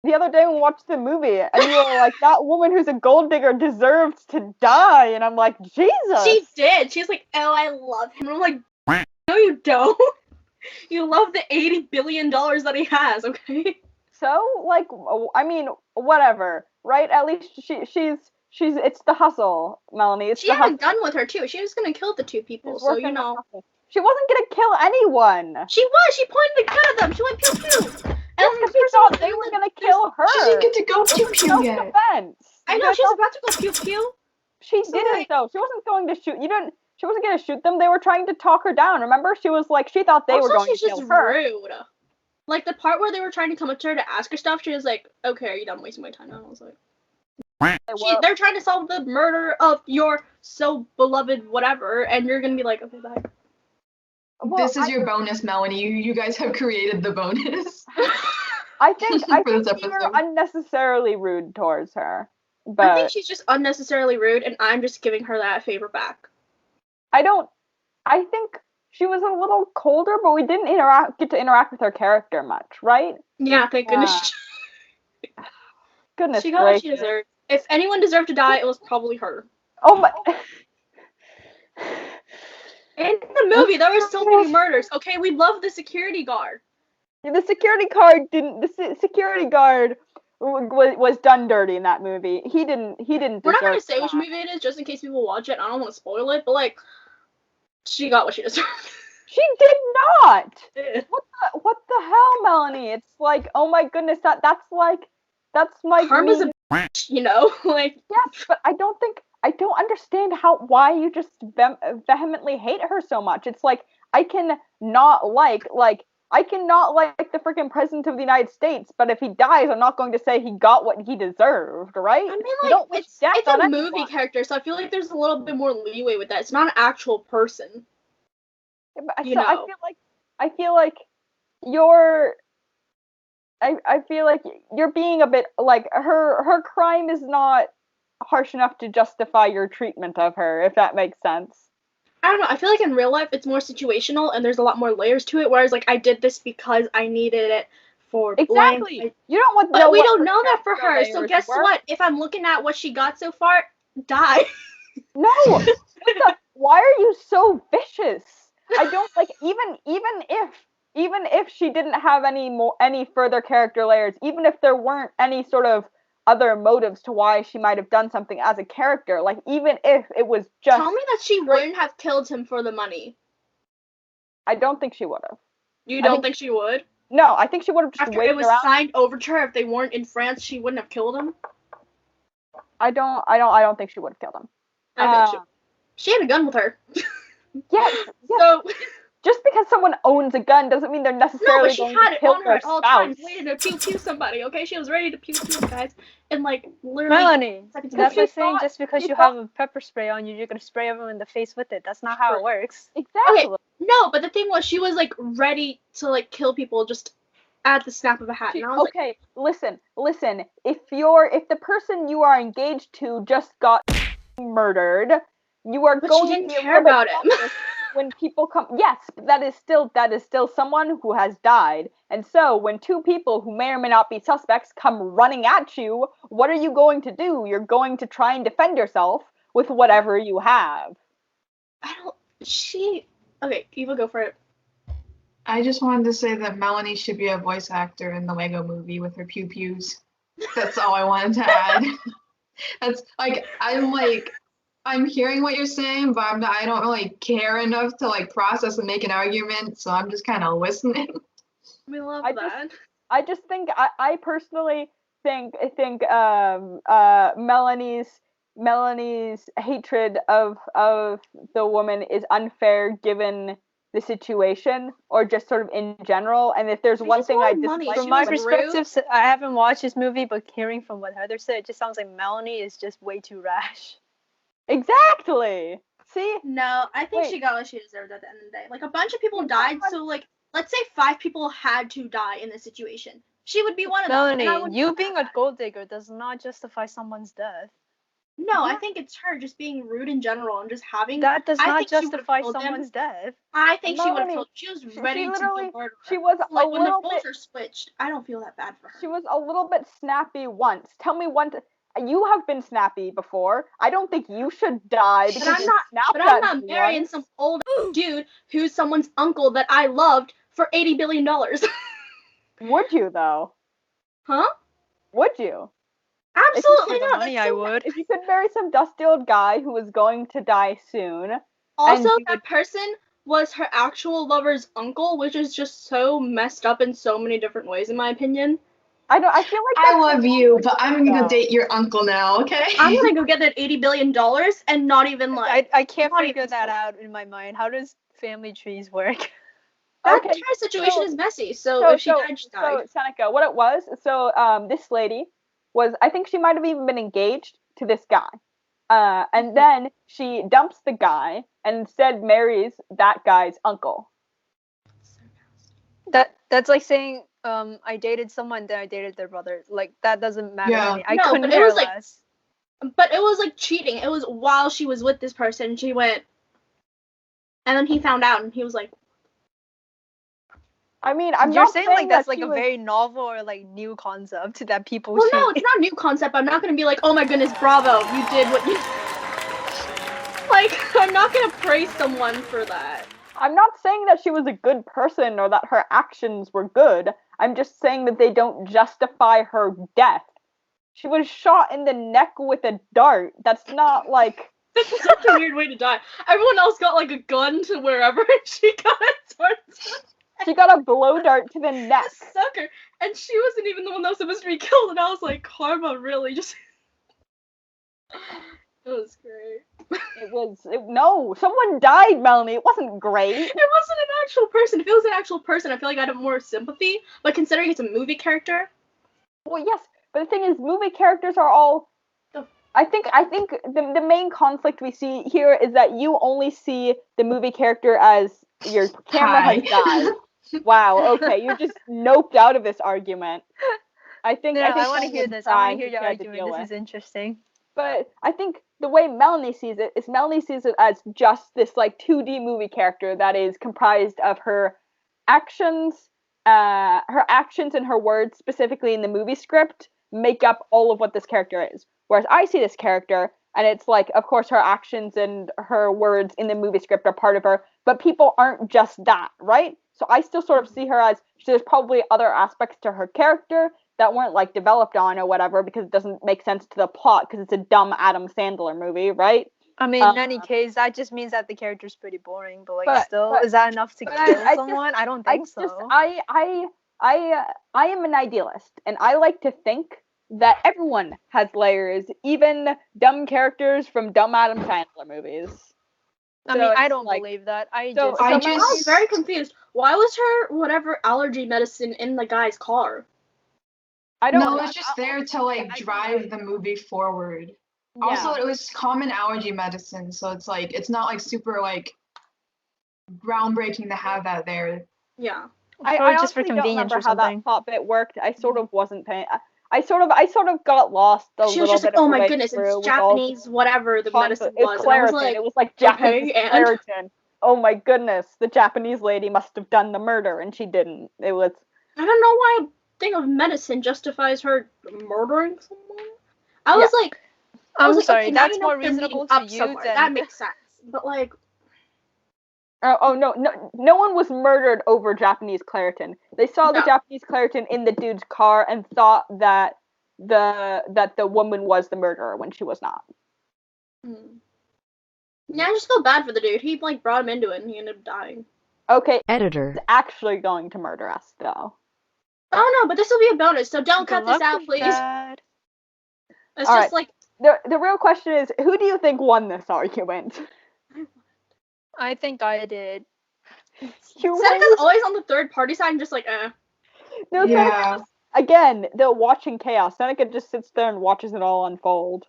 the other day when we watched the movie, and you were like, that woman who's a gold digger deserves to die, and I'm like, Jesus. She did. She's like, oh, I love him. And I'm like, no, you don't. You love the $80 billion that he has, okay? So, like, I mean, whatever, right? At least she's it's the hustle, Melanie. It's she the had hustle. a gun with her too. She was gonna kill the two people, so you know. She wasn't gonna kill anyone. She was. She pointed the gun at them. She went pew pew. And because she thought they were gonna kill her. She didn't get to go pew pew yet. Defense. I know, she was about to go pew pew. She didn't though. She wasn't going to shoot. She wasn't gonna shoot them. They were trying to talk her down. Remember? She was like, she thought they were going to kill her. Rude. Like the part where they were trying to come up to her to ask her stuff, she was like, "Okay, are you done wasting my time?" And I was like, "They're trying to solve the murder of your so beloved whatever," and you're gonna be like, "Okay, bye." Well, this is your bonus, Melanie. You guys have created the bonus. I think you're unnecessarily rude towards her. But I think she's just unnecessarily rude, and I'm just giving her that favor back. I think she was a little colder, but we didn't get to interact with her character much, right? Yeah, thank goodness. Goodness she got what she deserved. If anyone deserved to die, it was probably her. Oh my... In the movie, there were so many murders. Okay, we love the security guard. The security guard was done dirty in that movie. He didn't. We're not gonna say which movie it is, just in case people watch it. I don't want to spoil it, but like, she got what she deserved. She did not. What the hell, Melanie? It's like, oh my goodness, that's like karma's a bitch, you know, like. Yes, but I don't understand why you just vehemently hate her so much. It's like I can not like the freaking president of the United States, but if he dies, I'm not going to say he got what he deserved, right? I mean, like, it's a movie character, so I feel like there's a little bit more leeway with that. It's not an actual person. You know. I feel like you're being a bit like her crime is not harsh enough to justify your treatment of her, if that makes sense. I don't know. I feel like in real life it's more situational and there's a lot more layers to it. Whereas like I did this because I needed it for exactly. Blank. You don't want. But we don't know that for her. So guess what? If I'm looking at what she got so far, die. No. Why are you so vicious? I don't like even if she didn't have any further character layers, even if there weren't any sort of other motives to why she might have done something as a character, like even if it was just tell me that she wouldn't have killed him for the money. I don't think she would have. You don't think she would? No, I think she would have just waited around. After it was signed over to her, if they weren't in France, she wouldn't have killed him. I don't think she would have killed him. I think she had a gun with her. Yes. So just because someone owns a gun doesn't mean they're necessarily going to kill their spouse. No, but she had it on her at all times, waiting to pew pew somebody. Okay, she was ready to pew pew guys, and like literally. Melanie, that's like saying just because you have a pepper spray on you, you're gonna spray everyone in the face with it. That's not how it works. Exactly. Okay, no, but the thing was, she was like ready to like kill people just at the snap of a hat. And I was okay, listen. If the person you are engaged to just got murdered, you are going to care about him. When people come, yes, that is still someone who has died. And so when two people who may or may not be suspects come running at you, what are you going to do? You're going to try and defend yourself with whatever you have. Okay, Eva, go for it. I just wanted to say that Melanie should be a voice actor in the Lego movie with her pew pews. That's all I wanted to add. That's I'm hearing what you're saying, but I don't really care enough to like process and make an argument, so I'm just kind of listening. We love that. I just think I personally think Melanie's hatred of the woman is unfair given the situation, or just sort of in general. And if there's one thing I dislike, from my perspective, I haven't watched this movie, but hearing from what Heather said, it just sounds like Melanie is just way too rash. Exactly. See? No, I think she got what she deserved at the end of the day. Like, a bunch of people died, so, like, let's say 5 people had to die in this situation. She would be one of them. Melanie, you being a gold digger does not justify someone's death. No, I think it's her just being rude in general and just having. That does I not think she would've justify killed him. someone's death. I think she would have Melanie, killed. She was she ready to be literally- a murderer. she was So, like a when the little roles bit- are switched, I don't feel that bad for her. She was a little bit snappy once. Tell me one. You have been snappy before. I don't think you should die because I'm you not- snapped But I'm at not me marrying once. some old dude who's someone's uncle that I loved for $80 billion. Would you though? Huh? Would you? Absolutely For the not. money, That's I so- would. If you could marry some dusty old guy who was going to die soon. Also, you that person was her actual lover's uncle, which is just so messed up in so many different ways, in my opinion. I feel like I that's love you, but I'm gonna go though. date your uncle now, okay? I'm gonna go get that $80 billion and not even like. I can't not figure even that so- out in my mind. How does family trees work? That Okay, entire situation so- is messy. So if she died, she died. So Seneca, what it was, this lady was, I think she might have even been engaged to this guy. And then she dumps the guy and instead marries that guy's uncle. That's like saying I dated someone, then I dated their brother. Like that doesn't matter Yeah. to me. I No, couldn't but it care was, like- less. But it was like cheating. It was while she was with this person. She went, and then he found out, and he was like, I mean, I'm You're not saying like that's that like she a was- very novel or like new concept that people "Well, no, cheat. it's not a new concept. I'm not gonna be like, oh my goodness, bravo, you did what you." Like, I'm not gonna praise someone for that. I'm not saying that she was a good person or that her actions were good. I'm just saying that they don't justify her death. She was shot in the neck with a dart. That's not like That's such a weird way to die. Everyone else got like a gun to wherever, and she got a sword. she got a blow dart to the neck. Sucker, and she wasn't even the one that was supposed to be killed. And I was like, karma, really? Just it was great. No, someone died, Melanie. It wasn't great. It wasn't an actual person. If it was an actual person, I feel like I'd have more sympathy. But considering it's a movie character, Well, yes, but the thing is, movie characters are all. I think the main conflict we see here is that you only see the movie character as your camera has died. Wow. Okay, you're just noped out of this argument. I think I want to someone hear was this. I want trying to hear your try to argument. deal This with. is interesting. But I think the way Melanie sees it is Melanie sees it as just this like 2D movie character that is comprised of her actions and her words specifically in the movie script make up all of what this character is. Whereas I see this character and it's like, of course, her actions and her words in the movie script are part of her, but people aren't just that, right? So I still sort of see her as there's probably other aspects to her character that weren't like developed on or whatever because it doesn't make sense to the plot because it's a dumb Adam Sandler movie, right? I mean, in any case, that just means that the character's pretty boring. But like, but- is that enough to but kill I someone? I don't think so. I am an idealist, and I like to think that everyone has layers, even dumb characters from dumb Adam Sandler movies. I So mean, I it's don't like- believe that. I so- just. so I Melanie- I was just- very confused. Why was her whatever allergy medicine in the guy's car? I don't No, know. it's just there to like drive the movie forward. Yeah. Also, it was common allergy medicine, so it's like it's not like super like groundbreaking to have that there. Yeah. I just for honestly don't convenience remember or how something. that plot bit worked. I sort of wasn't paying. I sort of got lost a She was little just bit. like, oh of the my way goodness, through it's with all Japanese, whatever the medicine It was. was And I was Claritin. like, It was like Japanese and? Claritin. Oh my goodness, the Japanese lady must have done the murder, and she didn't. It was. I don't know why a thing of medicine justifies her murdering someone. I was like, I'm like, sorry. okay, now That's you know more they're meeting reasonable to up you somewhere. than. That makes sense. But like, Oh no one was murdered over Japanese Claritin. They saw the No. Japanese Claritin in the dude's car and thought that the woman was the murderer when she was not. yeah, I just feel bad for the dude. He like brought him into it, and he ended up dying. Okay, Editor. he's actually going to murder us though. Oh no, but this will be a bonus, so don't cut Good this luck out, with please. that. It's All just right. like The real question is, who do you think won this argument? I think I did. You Seneca's always on the third party side and just like, No, Yeah. Again, the watching chaos. Seneca just sits there and watches it all unfold.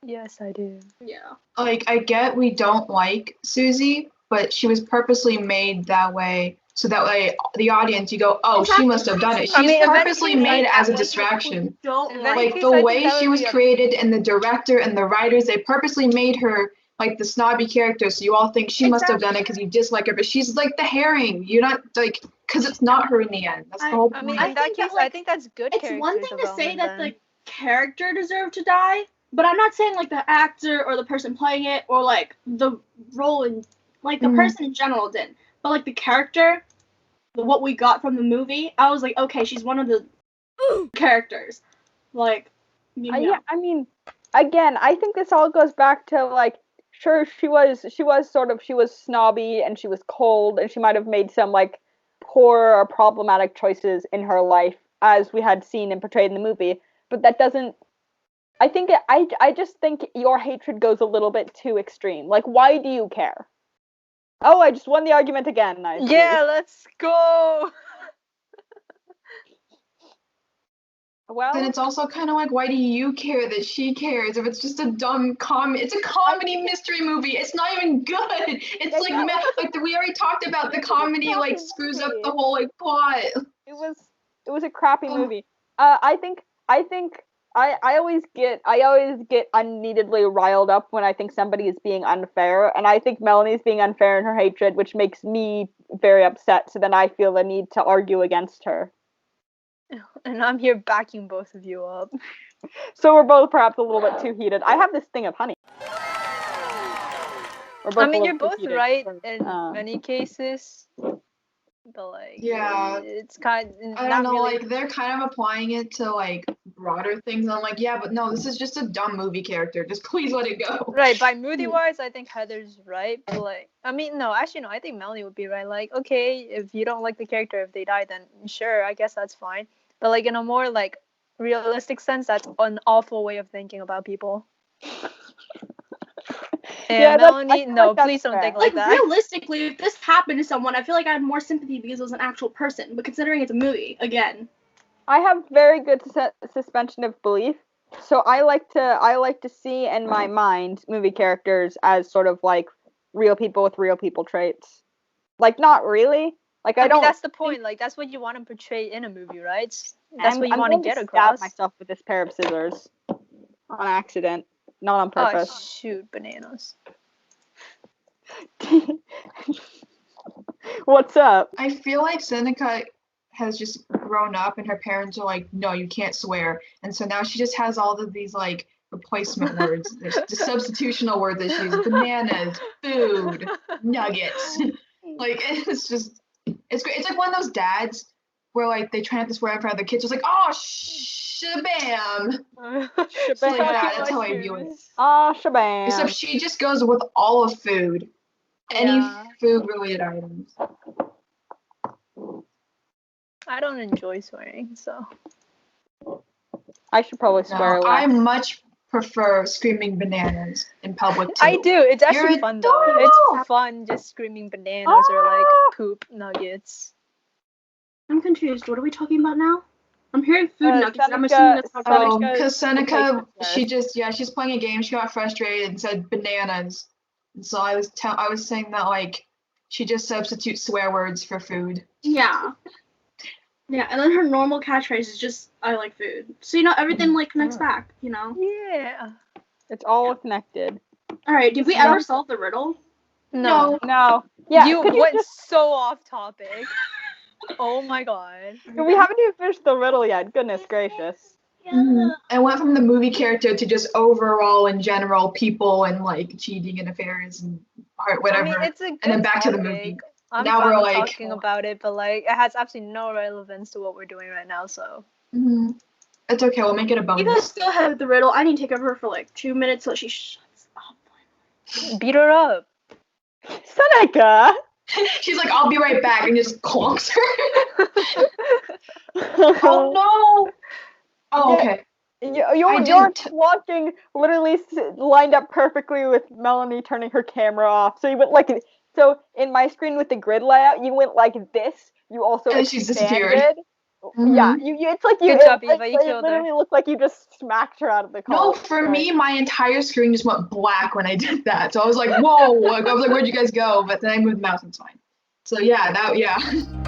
Yes, I do. yeah. Like I get we don't like Susie, but she was purposely made that way So that way, the audience, you go, oh, she must have done it. She's I mean, purposely in many made as a cases, distraction. Don't In like. many Like cases, the I think way that she would was be a- created, and the director and the writers, they purposely made her like the snobby character. So you all think she must have done it because you dislike her, but she's like the herring. You're not like, because it's not her in the end. That's the whole I point. mean, I in that think that, case, I like, think that's good It's character one thing to say development that then. the character deserved to die, but I'm not saying like the actor or the person playing it or like the role in like the Mhm. person in general didn't. But like the character, what we got from the movie, I was like, okay, she's one of the characters. Like, you know. Yeah, I mean, again, I think this all goes back to like, sure, she was snobby and she was cold and she might have made some like poor or problematic choices in her life, as we had seen and portrayed in the movie. But that doesn't. I just think your hatred goes a little bit too extreme. Like, why do you care? Oh, I just won the argument again. Nice. Yeah, let's go. Well, Then it's also kind of like, why do you care that she cares if it's just a dumb it's a comedy mystery movie. It's not even good. It's Yeah, like yeah. like we already talked about the It's a comedy like crappy screws up movie. the whole like plot. It was a crappy Oh. movie. I think I always get unneededly riled up when I think somebody is being unfair, and I think Melanie's being unfair in her hatred, which makes me very upset. So then I feel the need to argue against her. And I'm here backing both of you up. So we're both perhaps a little bit too heated. I have this thing of honey. We're both I a mean, little you're too both heated. right in many cases, but like, Yeah. it's kind. I don't know, like they're kind of applying it to like broader things. I'm like, yeah, but no, this is just a dumb movie character. Just please let it go. Right, by movie wise, I think Heather's right, but like, I mean, no, actually, no, I think Melanie would be right. Like, okay, if you don't like the character, if they die, then sure, I guess that's fine. But like, in a more like realistic sense, that's an awful way of thinking about people. And Yeah, Melanie, I feel no, like that's please don't fair. think Like, like that. realistically, if this happened to someone, I feel like I had more sympathy because it was an actual person. But considering it's a movie, again. I have very good suspension of belief, so I like to see in my mind movie characters as sort of like real people with real people traits. Like, not really. Like, I mean, don't. that's the point. Like, that's what you want to portray in a movie, right? That's what you I'm want to going get stab across. myself with this pair of scissors on accident, not on Oh purpose. shoot, bananas. What's up? I feel like Seneca has just grown up and her parents are like, no, you can't swear. And so now she just has all of these like replacement words, the substitutional words that she's bananas, food, nuggets. Like it's just it's great. It's like one of those dads where like they try not to swear in front of their kids, just like, oh shabam. It's like that. That's how I view it. Ah, shabam. Except she just goes with all of food. Any Yeah. food related items. I don't enjoy swearing, so. I should probably swear No, less. I much prefer screaming bananas in public too. I do. It's actually You're fun though. adorable. It's fun just screaming bananas or like poop nuggets. I'm confused. What are we talking about now? I'm hearing food nuggets. and I'm Seneca- assuming that's not Oh, funny. because Seneca, replacement she's playing a game. She got frustrated and said bananas, and so I was saying that like she just substitutes swear words for food. Yeah. Yeah, and then her normal catchphrase is just, I like food. So, everything, like, connects back, Yeah. It's all connected. Alright, did we Yeah. ever solve the riddle? No. No. Yeah. You could you went just, so off topic. Oh my god. we haven't even finished the riddle yet. Goodness gracious. I went from the movie character to just overall in general people and like cheating and affairs and whatever. I mean, it's a good and then back to the topic. movie. I'm Now fine we're with like- talking about it, but like it has absolutely no relevance to what we're doing right now. So It's okay. We'll make it a You guys bonus. still have the riddle. I need to take over for, like, 2 minutes so she shuts up. beat her up. Seneca. She's like, I'll be right back, and just clonks her. Oh no! Oh, Yeah. okay. Your didn't- walking literally lined up perfectly with Melanie turning her camera off. So you went like, so in my screen with the grid layout, you went like this. You also And she's disappeared. expanded. Yeah, you it's like you. Good job, it, like, Eva, you it killed her. literally looked like you just smacked her out of the car. No, for me, my entire screen just went black when I did that. So I was like, whoa! Like, I was like, where'd you guys go? But then I moved the mouse, and it's fine. So yeah, that yeah.